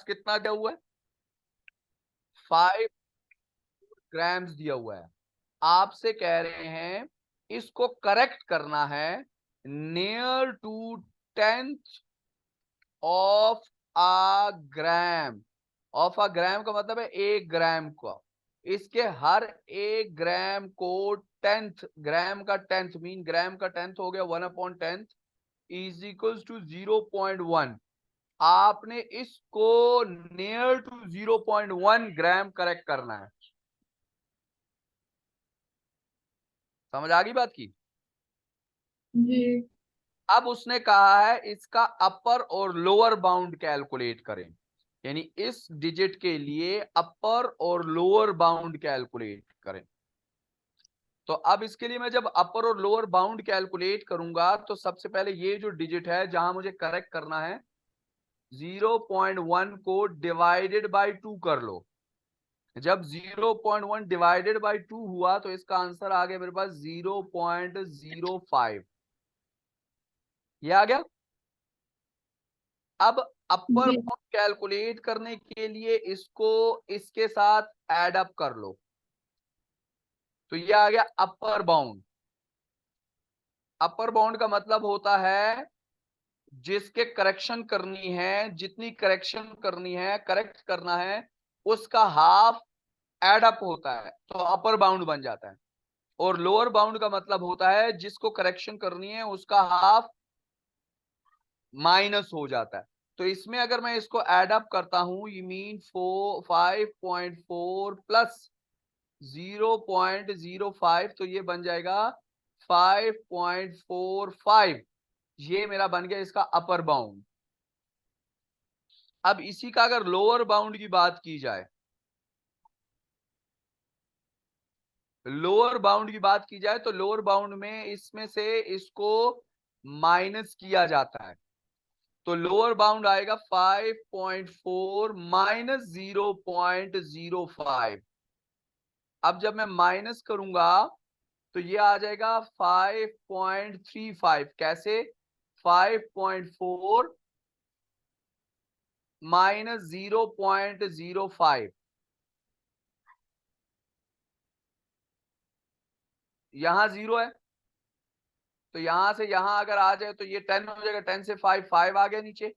कितना दिया हुआ है? 5 ग्राम्स दिया हुआ है। आपसे कह रहे हैं इसको करेक्ट करना है near to 10th of a gram. Of a gram का मतलब है 1 ग्राम का। इसके हर 1 ग्राम को 10th ग्राम का 10th मीन ग्राम का 10th हो गया 1/10 इज इक्वल टू 0.1। आपने इसको नियर टू 0.1 ग्राम करेक्ट करना है। समझ आ गई बात की? जी अब उसने कहा है इसका अपर और लोअर बाउंड कैलकुलेट करें, यानी इस डिजिट के लिए अपर और लोअर बाउंड कैलकुलेट करें। तो अब इसके लिए मैं जब अपर और लोअर बाउंड कैलकुलेट करूंगा तो सबसे पहले ये जो डिजिट है जहां मुझे करेक्ट करना है 0.1 को डिवाइडेड बाय 2 कर लो। जब 0.1 डिवाइडेड बाय 2 हुआ तो इसका आंसर आ गया मेरे पास 0.05। ये आ गया। अब अपर जी बाउंड कैलकुलेट करने के लिए इसको इसके साथ ऐड अप कर लो। तो ये आ गया अपर बाउंड। अपर बाउंड का मतलब होता है जिसके करेक्शन करनी है, जितनी करेक्शन करनी है, करेक्ट करना है, उसका हाफ ऐड अप होता है तो अपर बाउंड बन जाता है। और लोअर बाउंड का मतलब होता है जिसको करेक्शन करनी है उसका हाफ माइनस हो जाता है। तो इसमें अगर मैं इसको ऐड अप करता हूं ये मीन 5.4 प्लस 0.05 तो ये बन जाएगा 5.45। ये मेरा बन गया इसका अपर बाउंड। अब इसी का अगर लोअर बाउंड की बात की जाए, लोअर बाउंड की बात की जाए तो लोअर बाउंड में इसमें से इसको माइनस किया जाता है। तो लोअर बाउंड आएगा 5.4 माइनस 0.05। अब जब मैं माइनस करूंगा तो ये आ जाएगा 5.35। कैसे? 5.4 माइनस 0.05। यहां 0 है तो यहां से यहां अगर आ जाए तो ये 10 हो जाएगा। 10 से 5 आ गया नीचे।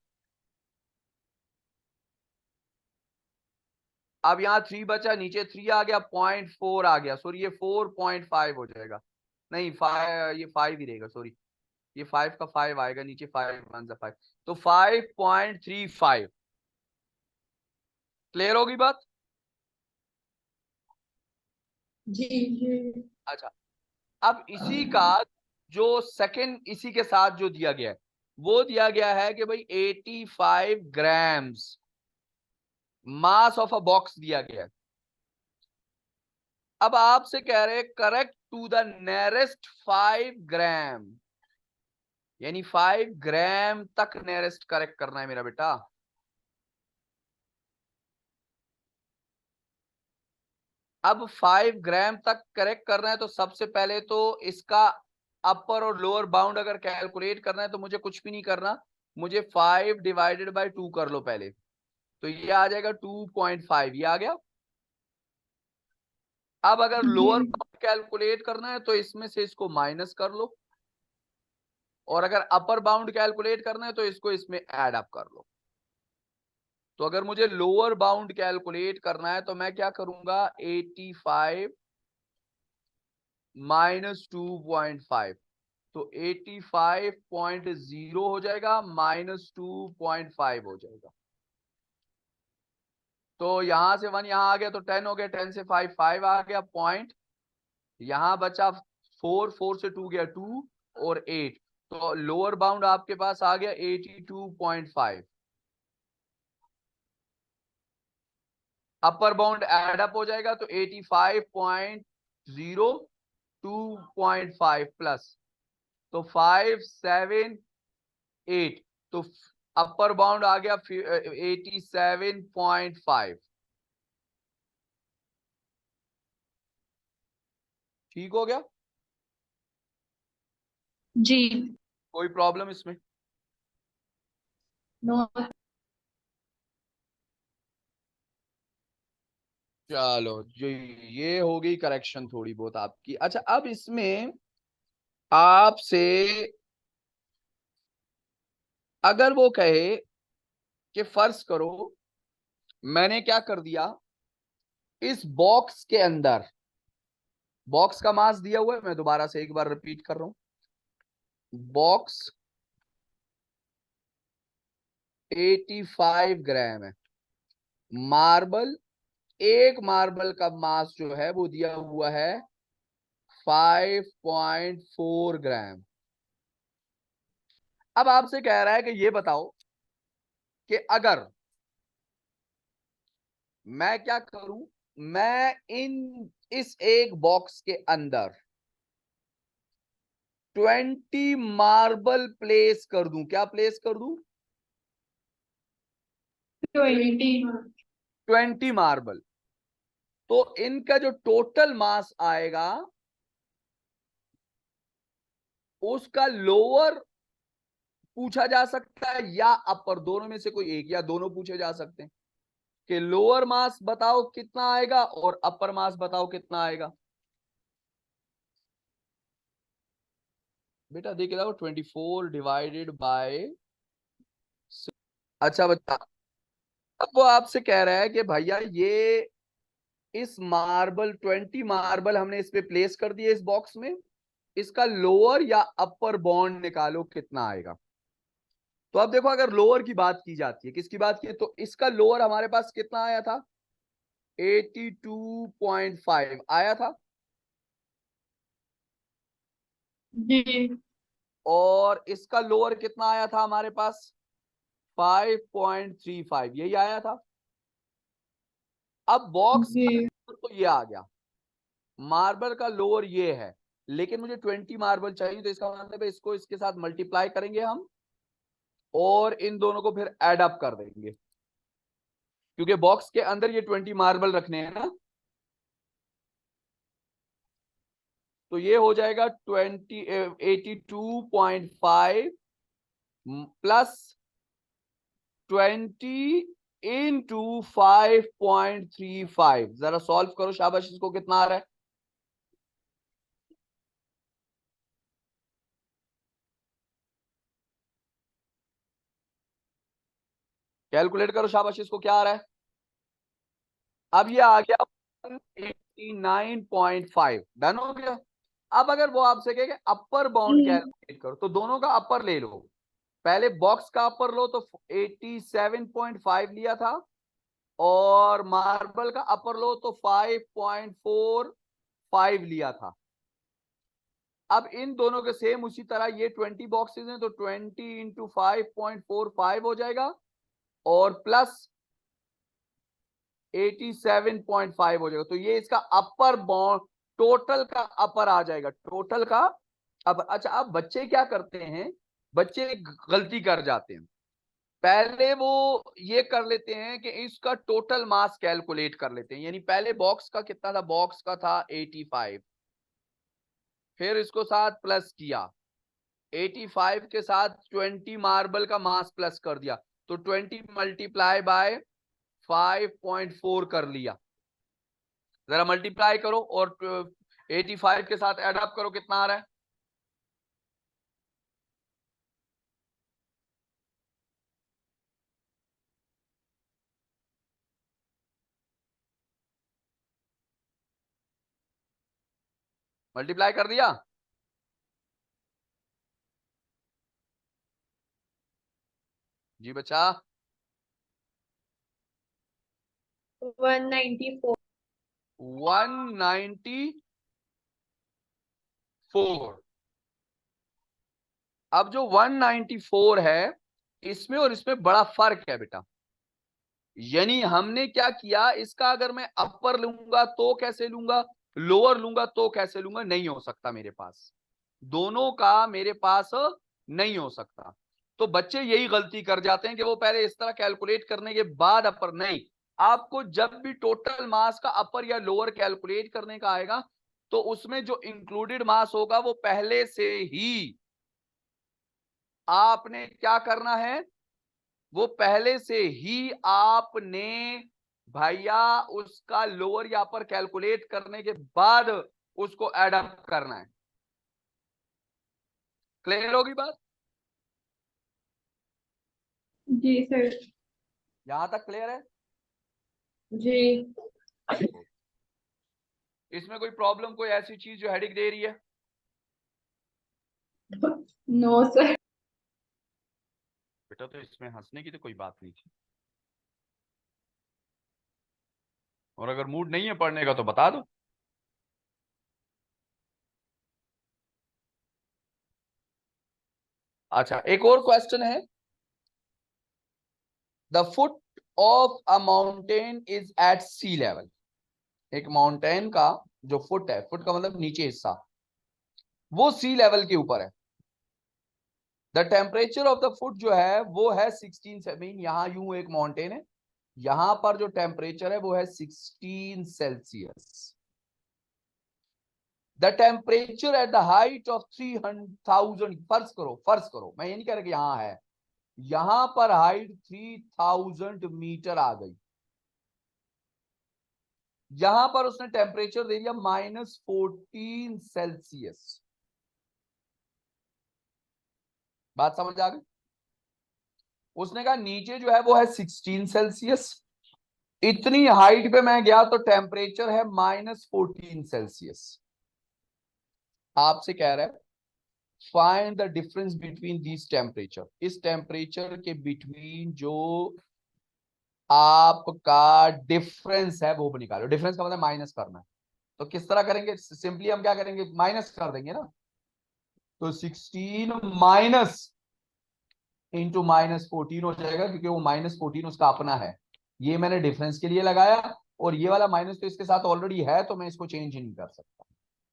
अब यहाँ 3 बचा, नीचे 3 आ गया, 0.4 आ गया, सॉरी ये 4.5 हो जाएगा। नहीं 5, ये 5 ही रहेगा, सॉरी ये 5 का 5 आएगा नीचे, 5 1 5 तो 5.35। क्लियर होगी बात? जी जी अच्छा, अब इसी का जो सेकंड इसी के साथ जो दिया गया है वो दिया गया है कि भाई 85 grams mass of a box दिया गया है। अब आपसे कह रहे हैं करेक्ट टू द नियरेस्ट 5 ग्राम, यानी 5 ग्राम तक नियरेस्ट करेक्ट करना है मेरा बेटा। अब 5 ग्राम तक करेक्ट करना है तो सबसे पहले तो इसका अपर और लोअर बाउंड अगर कैलकुलेट करना है तो मुझे कुछ भी नहीं करना, मुझे 5 डिवाइडेड बाय 2 कर लो पहले। तो ये आ जाएगा 2.5। ये आ गया। अब अगर जी लोअर बाउंड कैलकुलेट करना है तो इसमें से इसको माइनस कर लो, और अगर अपर बाउंड कैलकुलेट करना है तो इसको इसमें ऐड अप कर लो। तो अगर मुझे लोअर बाउंड कैलकुलेट करना है तो मैं क्या करूंगा 85 माइनस 2.5 तो 85.0 हो जाएगा माइनस 2.5 हो जाएगा। तो यहां से 1 यहां आ गया तो 10 हो गया, 10 से 5 आ गया पॉइंट। यहां बचा 4, 4 से 2 गया 2 और 8। तो लोअर बाउंड आपके पास आ गया 82.5। अपर बाउंड एड अप हो जाएगा तो 85.0 2.5 प्लस तो 578 तो अपर बाउंड आ गया 87.5। ठीक हो गया? जी कोई प्रॉब्लम इसमें? नो चलो जो ये हो गई करेक्शन थोड़ी बहुत आपकी। अच्छा अब इसमें आपसे अगर वो कहे कि फर्ज करो मैंने क्या कर दिया, इस बॉक्स के अंदर, बॉक्स का मास दिया हुआ है, मैं दोबारा से एक बार रिपीट कर रहा हूं, बॉक्स 85 ग्राम है, मार्बल, एक मार्बल का मास जो है वो दिया हुआ है 5.4 ग्राम। अब आपसे कह रहा है कि ये बताओ कि अगर मैं क्या करूं, मैं इस एक बॉक्स के अंदर 20 मार्बल प्लेस कर दूं, क्या प्लेस कर दूं, 20। 20 मार्बल, तो इनका जो टोटल मास आएगा उसका लोअर पूछा जा सकता है या अपर, दोनों में से कोई एक या दोनों पूछे जा सकते हैं कि लोअर मास बताओ कितना आएगा और अपर मास बताओ कितना आएगा। बेटा देख लो 24 डिवाइडेड बाय, अच्छा बच्चा, अब वो आपसे कह रहा है कि भैया ये इस मार्बल 20 मार्बल हमने इस पे प्लेस कर दिए इस बॉक्स में, इसका लोअर या अपर बॉन्ड निकालो कितना आएगा। तो अब देखो अगर लोअर की बात की जाती है, किसकी बात की है, तो इसका लोअर हमारे पास कितना आया था, 82.5 आया था, जी और इसका लोअर कितना आया था हमारे पास 5.35, यही आया था। अब बॉक्स जी तो ये आ गया, मार्बल का लोअर ये है, लेकिन मुझे 20 मार्बल चाहिए, तो इसका मतलब है इसको इसके साथ मल्टीप्लाई करेंगे हम और इन दोनों को फिर एड अप कर देंगे, क्योंकि बॉक्स के अंदर ये 20 मार्बल रखने हैं ना। तो ये हो जाएगा 82.5 प्लस 20 इंटू 5.35, जरा सॉल्व करो शाबाश, इसको कितना आ रहा है, कैलकुलेट करो शाबाश, इसको क्या आ रहा है। अब ये आ गया 189.5, डन हो गया। अब अगर वो आपसे कहे अपर बाउंड कैलकुलेट करो, तो दोनों का अपर ले लो, पहले बॉक्स का अपर लो, तो 87.5 लिया था, और मार्बल का अपर लो तो 5.45 लिया था। अब इन दोनों के सेम उसी तरह ये 20 बॉक्सेस हैं, तो 20 इंटू 5.45 हो जाएगा, और प्लस 87.5 हो जाएगा, तो ये इसका अपर बॉन्ड, टोटल का अपर आ जाएगा, टोटल का अपर। अच्छा अब बच्चे क्या करते हैं, बच्चे गलती कर जाते हैं, पहले वो ये कर लेते हैं कि इसका टोटल मास कैलकुलेट कर लेते हैं, यानी पहले बॉक्स का कितना था, बॉक्स का था 85, फिर इसको साथ प्लस किया, 85 के साथ 20 मार्बल का मास प्लस कर दिया, तो 20 मल्टीप्लाई बाय 5.4 कर लिया, जरा मल्टीप्लाई करो और 85 के साथ एड अप करो कितना आ रहा है, मल्टीप्लाई कर दिया, जी बच्चा, 194। 194। अब जो 194 है, इसमें और इसमें बड़ा फर्क है बेटा, यानी हमने क्या किया, इसका अगर मैं अपर लूंगा तो कैसे लूंगा, लोअर लूंगा तो कैसे लूंगा, नहीं हो सकता मेरे पास, दोनों का मेरे पास नहीं हो सकता। तो बच्चे यही गलती कर जाते हैं कि वो पहले इस तरह कैलकुलेट करने के बाद अपर, नहीं, आपको जब भी टोटल मास का अपर या लोअर कैलकुलेट करने का आएगा, तो उसमें जो इंक्लूडेड मास होगा वो पहले से ही आपने क्या करना है, वो पहले से ही आपने भैया उसका लोअर यहाँ पर कैलकुलेट करने के बाद उसको एड अप करना है। क्लियर होगी बात? जी सर। यहां तक क्लियर है? जी। इसमें कोई प्रॉब्लम, कोई ऐसी चीज जो हेडिक दे रही है? No sir. बेटा तो इसमें हंसने की तो कोई बात नहीं थी, और अगर मूड नहीं है पढ़ने का तो बता दो। अच्छा, एक और क्वेश्चन है। The foot of a mountain is at sea level. एक माउंटेन का जो फुट है, फुट का मतलब नीचे हिस्सा, वो सी लेवल के ऊपर है। The temperature of the foot जो है वो है 16 यहां यूं एक माउंटेन है, यहां पर जो टेम्परेचर है वो है 16 Celsius. The temperature at the height of 3,000, फर्ज करो, मैं ये नहीं कह रहा कि यहां है, यहां पर हाइट 3,000 मीटर आ गई, यहां पर उसने टेम्परेचर दे दिया -14 सेल्सियस। बात समझ आ गई? उसने कहा नीचे जो है वो है 16 सेल्सियस, इतनी हाइट पे मैं गया तो टेम्परेचर है -14 सेल्सियस। आपसे कह रहा है find the difference between this temperature, इस टेम्परेचर के बिटवीन जो आपका डिफरेंस है वो भी निकालो। डिफरेंस का मतलब माइनस करना है, तो किस तरह करेंगे? सिंपली हम क्या करेंगे, माइनस कर देंगे ना। तो 16 माइनस इंटू -14 हो जाएगा, क्योंकि वो -14 उसका अपना है, ये मैंने डिफरेंस के लिए लगाया, और ये वाला माइनस तो इसके साथ ऑलरेडी है, तो मैं इसको चेंज ही नहीं कर सकता।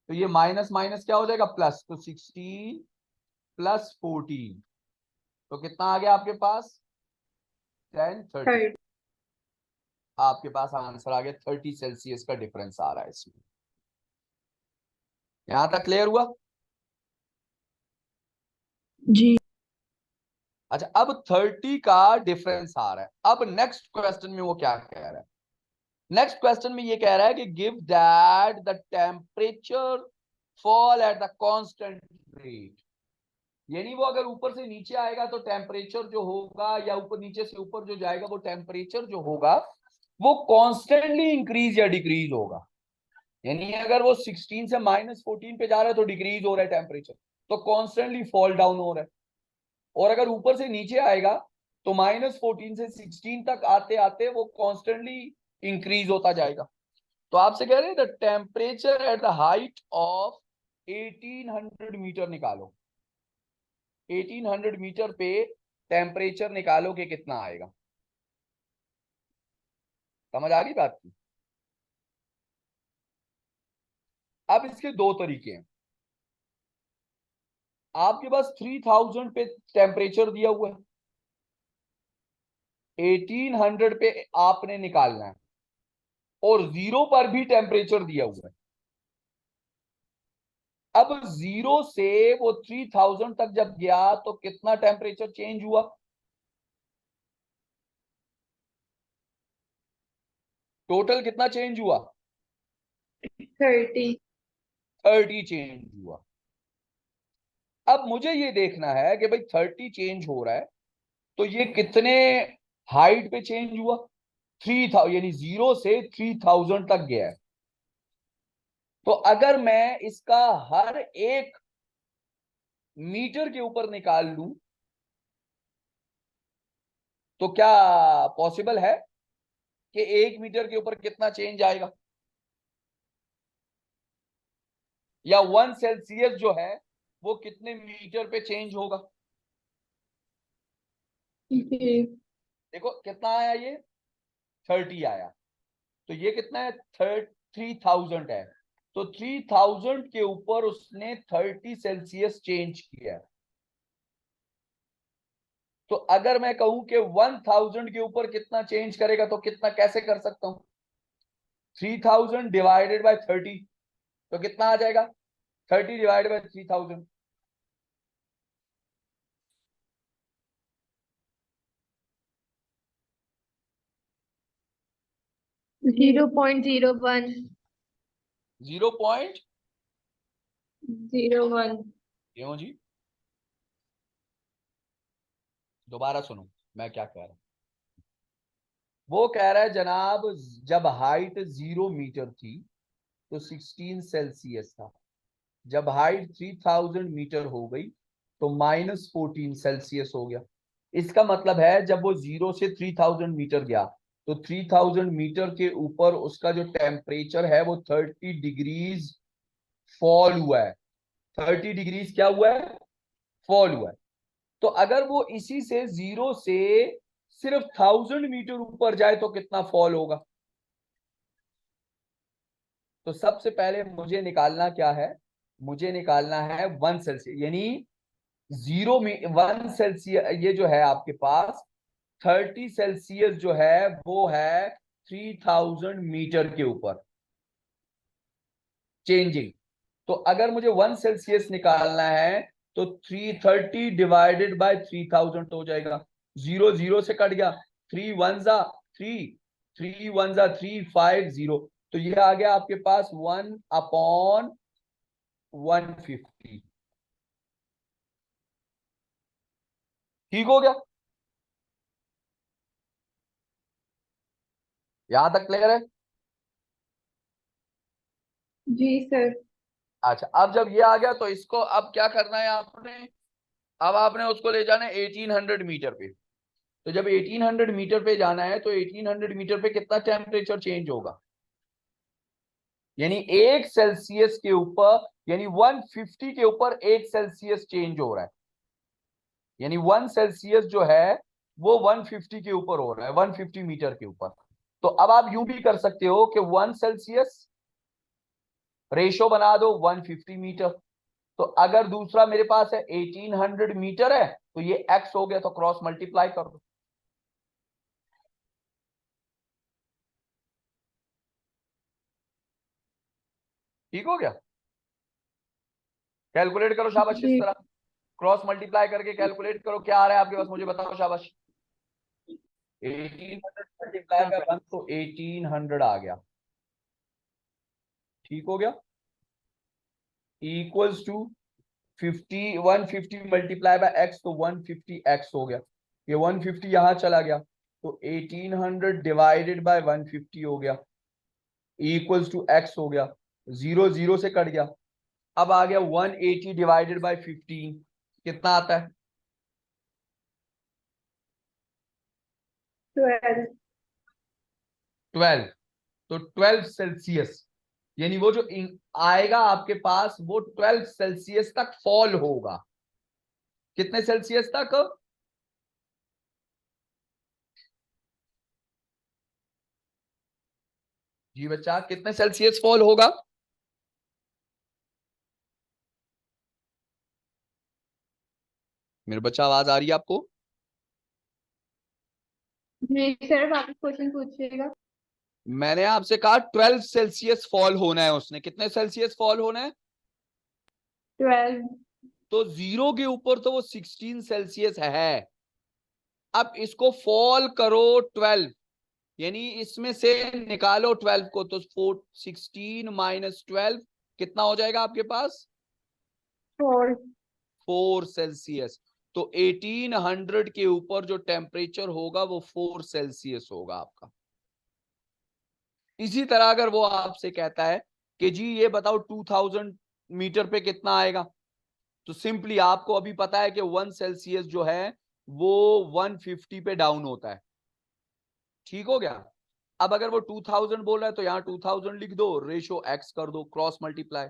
तो ये माइनस माइनस क्या हो जाएगा, प्लस। तो 16 प्लस 14, तो कितना आ गया आपके पास? 10, 30। थर्ड। आपके पास आंसर आ गया, 30 सेल्सियस का डिफरेंस आ रहा है इसमें। यहां तक क्लियर हुआ? जी। अच्छा, अब 30 का डिफरेंस आ रहा है। अब नेक्स्ट क्वेश्चन में वो क्या कह रहा है? नेक्स्ट क्वेश्चन में ये कह रहा है कि give that the temperature fall at the constant rate. यानी वो अगर ऊपर से नीचे आएगा तो टेम्परेचर जो होगा, या ऊपर नीचे से ऊपर जो जाएगा, वो टेम्परेचर जो होगा वो कॉन्स्टेंटली इंक्रीज या डिक्रीज होगा। यानी अगर वो 16 से -14 पे जा रहा है तो डिक्रीज हो रहा है टेम्परेचर, तो कॉन्स्टेंटली फॉल डाउन हो रहा है। और अगर ऊपर से नीचे आएगा तो -14 से 16 तक आते आते वो कॉन्स्टेंटली इंक्रीज होता जाएगा। तो आपसे कह रहे हैं the temperature at the height of 1800 metre निकालो। 1800 मीटर पे टेम्परेचर निकालो कि कितना आएगा। समझ आ गई बात की? अब इसके दो तरीके हैं। आपके पास 3000 पे टेम्परेचर दिया हुआ है, 1800 पे आपने निकालना है, और 0 पर भी टेम्परेचर दिया हुआ है। अब 0 से वो 3000 तक जब गया तो कितना टेम्परेचर चेंज हुआ? टोटल कितना चेंज हुआ? 30। 30 चेंज हुआ। अब मुझे ये देखना है कि भाई 30 चेंज हो रहा है तो ये कितने हाइट पे चेंज हुआ? 3000, यानी 0 से 3000 तक गया है। तो अगर मैं इसका हर एक मीटर के ऊपर निकाल लूं तो क्या पॉसिबल है कि 1 मीटर के ऊपर कितना चेंज आएगा? या 1 सेल्सियस जो है वो कितने मीटर पे चेंज होगा? जी। देखो कितना आया, ये 30 आया, तो ये कितना है, 3000 है। तो 3000 के ऊपर उसने 30 सेल्सियस चेंज किया है। तो अगर मैं कहूं कि 1000 के ऊपर कितना चेंज करेगा तो कितना, कैसे कर सकता हूं? 3000 डिवाइडेड बाय 30, तो कितना आ जाएगा? 30 डिवाइडेड बाय 3000। 0.01. 0.01 क्यों जी? दोबारा सुनो मैं क्या कह रहा हूं। वो कह रहा है जनाब, जब हाइट 0 मीटर थी तो 16 सेल्सियस था। जब हाइट 3000 मीटर हो गई तो -14 सेल्सियस हो गया। इसका मतलब है जब वो 0 से 3000 मीटर गया तो 3000 मीटर के ऊपर उसका जो टेम्परेचर है वो 30 डिग्रीज फॉल हुआ है। 30 डिग्रीज क्या हुआ है? फॉल हुआ है। तो अगर वो इसी से 0 से सिर्फ 1000 मीटर ऊपर जाए तो कितना फॉल होगा? तो सबसे पहले मुझे निकालना क्या है? मुझे निकालना है 1 सेल्सियस, यानी 1 सेल्सियस। ये जो है आपके पास 30 सेल्सियस जो है वो है 3000 मीटर के ऊपर चेंजिंग। तो अगर मुझे 1 सेल्सियस निकालना है तो 330 डिवाइडेड बाय 3000 हो जाएगा। 0 0 से कट गया, 3 1 जा 3, 3 1 जा 3 5 0। तो ये आ गया आपके पास 1/150। ठीक हो गया? यहां तक क्लियर है? जी सर. अच्छा, अब जब ये आ गया तो इसको अब क्या करना है आपने? अब आपने उसको ले जाना है 1800 मीटर पे। तो जब 1800 मीटर पे जाना है तो 1800 मीटर पे कितना टेम्परेचर चेंज होगा? यानी 1 सेल्सियस के ऊपर, यानी 150 के ऊपर 1 सेल्सियस चेंज हो रहा है। यानी 1 सेल्सियस जो है वो 150 के ऊपर हो रहा है, 150 मीटर के ऊपर। तो अब आप यूं भी कर सकते हो कि 1 सेल्सियस रेशो बना दो 150 मीटर। तो अगर दूसरा मेरे पास है 1800 मीटर है तो ये एक्स हो गया, तो क्रॉस मल्टीप्लाई कर दो। ठीक हो गया? कैलकुलेट करो शाबाश इस जी. तरह। क्रॉस मल्टीप्लाई करके कैलकुलेट करो क्या आ रहा है आपके पास, मुझे बताओ शाबाश। 1800 मल्टीप्लाई बाय 1 तो 1800 आ गया। ठीक हो गया? Equals to 150 multiply by x तो 150 एक्स हो गया। ये 150 यहां चला गया तो 1800 डिवाइडेड बाय 150 हो गया, इक्वल्स टू एक्स हो गया। 0 0 से कट गया। अब आ गया 180 डिवाइडेड बाय 15, कितना आता है? 12. 12। तो 12 सेल्सियस, यानी वो जो आएगा आपके पास वो 12 सेल्सियस तक फॉल होगा। कितने सेल्सियस तक? जी बच्चा, कितने सेल्सियस फॉल होगा? मेरे बच्चा आवाज आ रही है आपको? जी सर, वापस क्वेश्चन पूछिएगा. मैंने आपसे कहा 12 सेल्सियस फॉल होना है, उसने कितने सेल्सियस फॉल होना है? 12. तो 0 के ऊपर तो वो 16 सेल्सियस है। अब इसको फॉल करो 12, यानी इसमें से निकालो 12 को, तो 16 - 12 कितना हो जाएगा आपके पास? 4. 4 सेल्सियस। तो 1800 के ऊपर जो टेम्परेचर होगा वो 4 सेल्सियस होगा आपका। इसी तरह अगर वो आपसे कहता है कि जी ये बताओ 2000 मीटर पे कितना आएगा, तो सिंपली आपको अभी पता है कि 1 सेल्सियस जो है वो 150 पे डाउन होता है। ठीक हो गया? अब अगर वो 2000 बोल रहा है तो यहां 2000 लिख दो, रेशो एक्स कर दो, क्रॉस मल्टीप्लाई।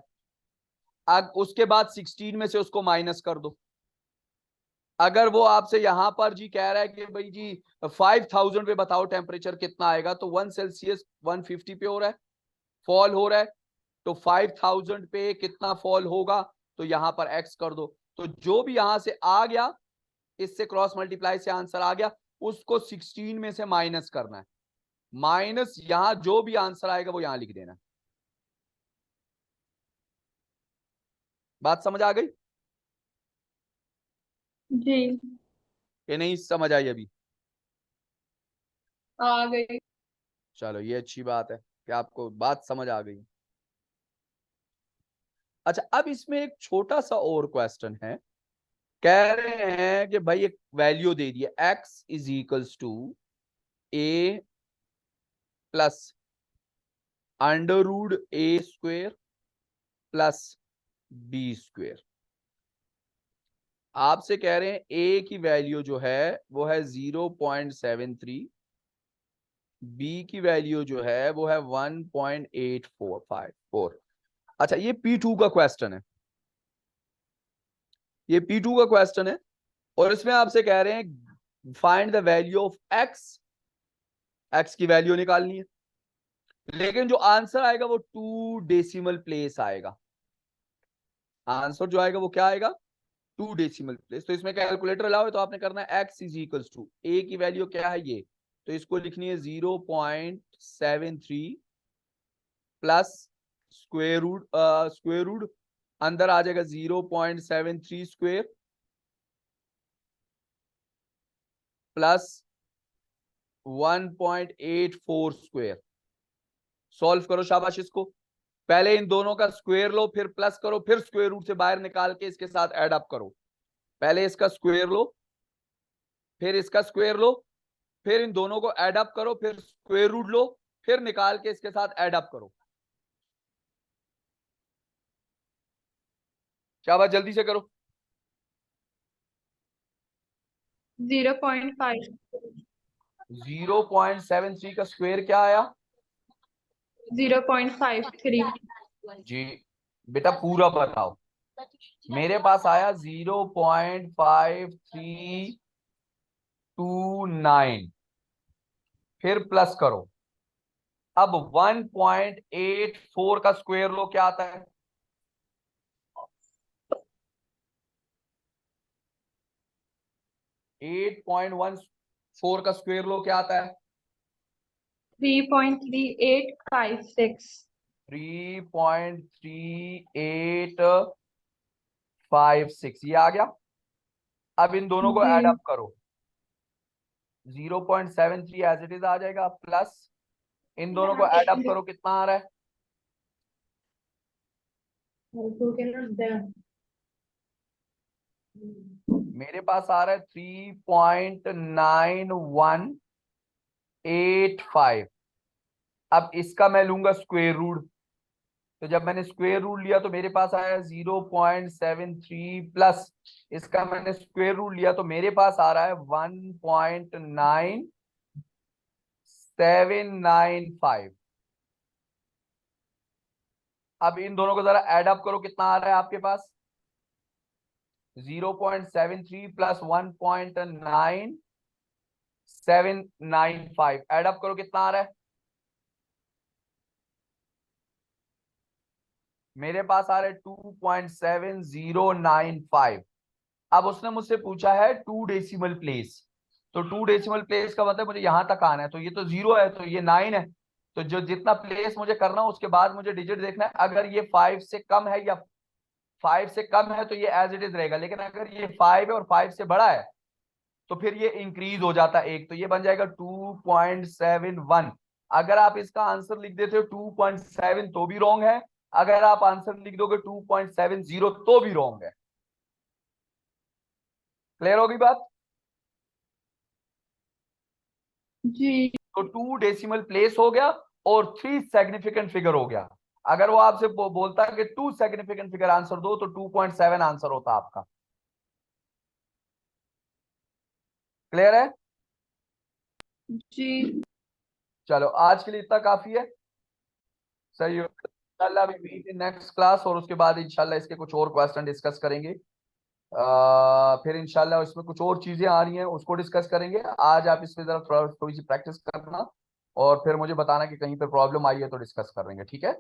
अब उसके बाद 16 में से उसको माइनस कर दो। अगर वो आपसे यहां पर जी कह रहा है कि भाई जी 5000 पे बताओ टेम्परेचर कितना आएगा, तो 1 सेल्सियस 150 पे हो रहा है, फॉल हो रहा है। तो 5000 पे कितना फॉल होगा, तो यहां पर एक्स कर दो। तो जो भी यहां से आ गया, इससे क्रॉस मल्टीप्लाई से आंसर आ गया, उसको 16 में से माइनस करना है। माइनस यहां जो भी आंसर आएगा वो यहां लिख देना। बात समझ आ गई जी. कि नहीं समझ आई अभी? आ गई. चलो ये अच्छी बात है कि आपको बात समझ आ गई। अच्छा, अब इसमें एक छोटा सा और क्वेश्चन है। कह रहे हैं कि भाई एक वैल्यू दे दी है, x is equals to a plus under root a square plus b square. आपसे कह रहे हैं a की वैल्यू जो है वो है 0.73, b की वैल्यू जो है वो है 1.8454। अच्छा, ये P2 का क्वेश्चन है, ये P2 का क्वेश्चन है, और इसमें आपसे कह रहे हैं find the value of x की वैल्यू निकालनी है, लेकिन जो आंसर आएगा वो 2 डेसिमल प्लेस आएगा। आंसर जो आएगा वो क्या आएगा, 2 डेसिमल प्लेस। तो इसमें कैलकुलेटर अलाउ है, तो आपने करना है x is equals to a की वैल्यू क्या है ये, तो इसको लिखनी है 0.73 प्लस स्क्वेयर रूट अंदर आ जाएगा 0.73 स्क्वेयर प्लस 1.84 स्क्वेयर। सॉल्व करो शाबाश इसको। पहले इन दोनों का स्क्वायर लो, फिर प्लस करो, फिर स्क्वायर रूट से बाहर निकाल के इसके साथ ऐड अप करो। पहले इसका स्क्वायर लो, फिर इसका स्क्वायर लो, फिर इन दोनों को ऐड अप करो, फिर स्क्वायर रूट लो, फिर निकाल के इसके साथ ऐड अप करो। शाबाश, जल्दी से करो। 0.5 0.73 का स्क्वायर क्या आया 0.53 जी? बेटा पूरा बताओ। मेरे पास आया 0.5329, फिर प्लस करो। अब 1.84 का स्क्वायर लो, क्या आता है? 8.14 का स्क्वायर लो, क्या आता है? 3.3856 3.3856 ये आ गया। अब इन दोनों को जी। ऐड अप करो, 0.73 एज इट इज आ जाएगा, प्लस इन दोनों को ऐड अप करो, कितना आ रहा है? मेरे पास आ रहा है 3.9185। अब इसका मैं लूंगा स्क्वायर रूट, तो जब मैंने स्क्वायर रूट लिया तो मेरे पास आया 0.73 प्लस इसका मैंने स्क्वायर रूट लिया तो मेरे पास आ रहा है 1.9795। अब इन दोनों को जरा ऐड अप करो, कितना आ रहा है आपके पास? 0.73 प्लस 1.9795 ऐड अप करो, कितना आ रहा है? मेरे पास आ रहा है 2.7095। अब उसने मुझसे पूछा है 2 डेसिमल प्लेस, तो 2 डेसिमल प्लेस का मतलब मुझे यहां तक आना है, तो ये तो 0 है, तो ये 9 है। तो जो जितना प्लेस मुझे करना है उसके बाद मुझे डिजिट देखना है। अगर ये 5 से कम है या 5 से कम है तो ये एज इट इज रहेगा, लेकिन अगर ये 5 है और 5 से बड़ा है तो फिर ये इंक्रीज हो जाता है एक, तो ये बन जाएगा 2.71। अगर आप इसका आंसर लिख देते हो 2.7 तो भी रॉन्ग है, अगर आप आंसर लिख दोगे 2.70 तो भी रॉन्ग है। क्लियर होगी बात? जी। तो 2 डेसिमल प्लेस हो गया और 3 सिग्निफिकेंट फिगर हो गया। अगर वो आपसे बोलता है कि 2 सिग्निफिकेंट फिगर आंसर दो तो 2.7 आंसर होता आपका। क्लियर है? जी। चलो आज के लिए इतना काफी है। सही हो, इंशाल्लाह अभी मीट इन नेक्स्ट क्लास, और उसके बाद इंशाल्लाह इसके कुछ और क्वेश्चन डिस्कस करेंगे। फिर इंशाल्लाह इसमें कुछ और चीजें आ रही हैं उसको डिस्कस करेंगे। आज आप इसमें जरा थोड़ी सी प्रैक्टिस करना और फिर मुझे बताना कि कहीं पे प्रॉब्लम आई है तो डिस्कस करेंगे, ठीक है?